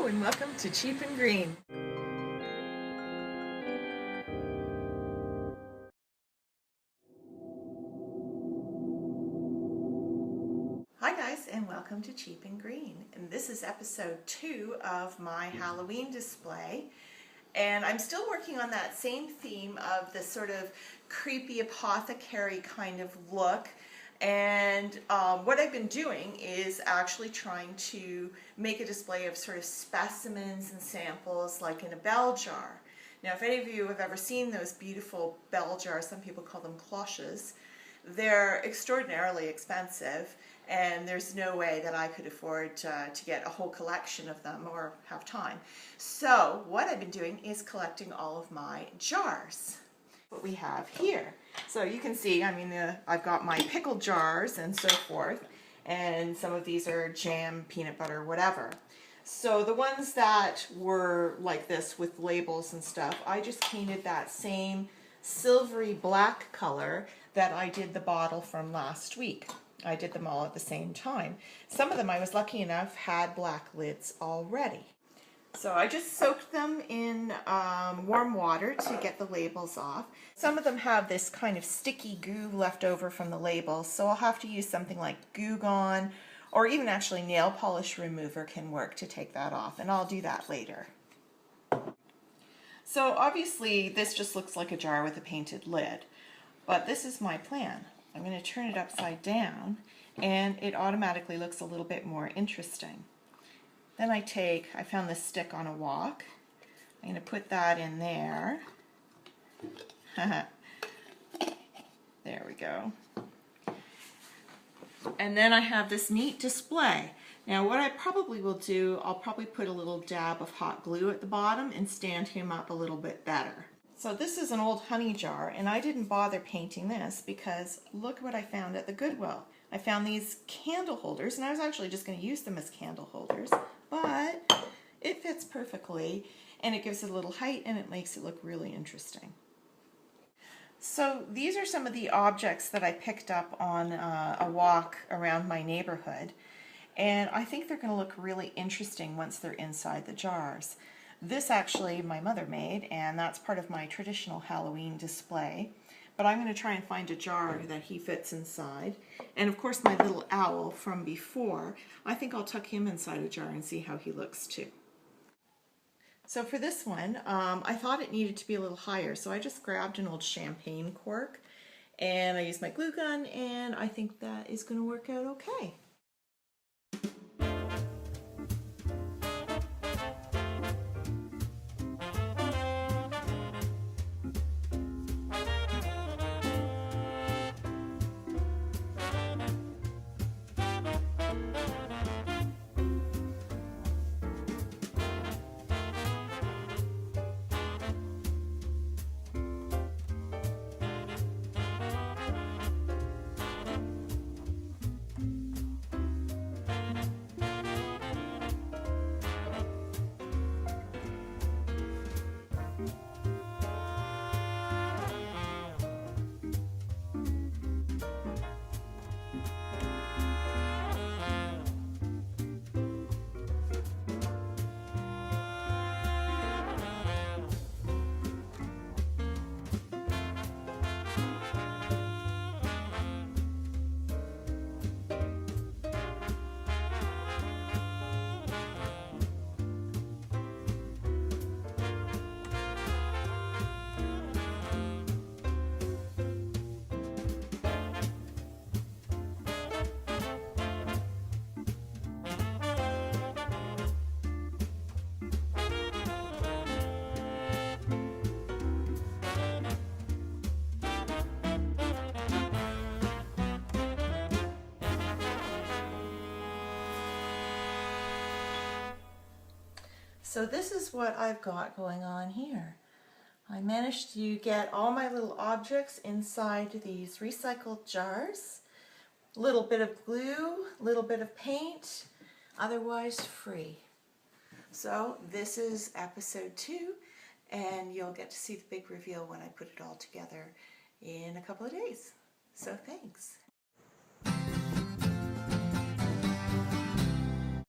and welcome to Cheap and Green. Hi guys, and welcome to Cheap and Green. And this is episode 2 of my Halloween display. And I'm still working on that same theme of the sort of creepy apothecary kind of look. And what I've been doing is actually trying to make a display of sort of specimens and samples like in a bell jar. Now, if any of you have ever seen those beautiful bell jars, some people call them cloches, they're extraordinarily expensive, and there's no way that I could afford to get a whole collection of them or have time. So what I've been doing is collecting all of my jars. What we have here. So you can see, I've got my pickle jars and so forth, and some of these are jam, peanut butter, whatever. So the ones that were like this with labels and stuff, I just painted that same silvery black color that I did the bottle from last week. I did them all at the same time. Some of them I was lucky enough had black lids already. So I just soaked them in warm water to get the labels off. Some of them have this kind of sticky goo left over from the labels, so I'll have to use something like Goo Gone, or even actually nail polish remover can work to take that off, and I'll do that later. So obviously this just looks like a jar with a painted lid, but this is my plan. I'm going to turn it upside down and it automatically looks a little bit more interesting. Then I found this stick on a wok. I'm going to put that in there. There we go. And then I have this neat display. Now what I probably will do, I'll probably put a little dab of hot glue at the bottom and stand him up a little bit better. So this is an old honey jar, and I didn't bother painting this because look what I found at the Goodwill. I found these candle holders, and I was actually just going to use them as candle holders, but it fits perfectly, and it gives it a little height, and it makes it look really interesting. So these are some of the objects that I picked up on a walk around my neighborhood, and I think they're going to look really interesting once they're inside the jars. This actually my mother made, and that's part of my traditional Halloween display. But I'm going to try and find a jar that he fits inside. And of course my little owl from before, I think I'll tuck him inside a jar and see how he looks too. So for this one, I thought it needed to be a little higher, so I just grabbed an old champagne cork and I used my glue gun, and I think that is going to work out okay. So this is what I've got going on here. I managed to get all my little objects inside these recycled jars. A little bit of glue, a little bit of paint, otherwise free. So this is episode 2, and you'll get to see the big reveal when I put it all together in a couple of days. So thanks.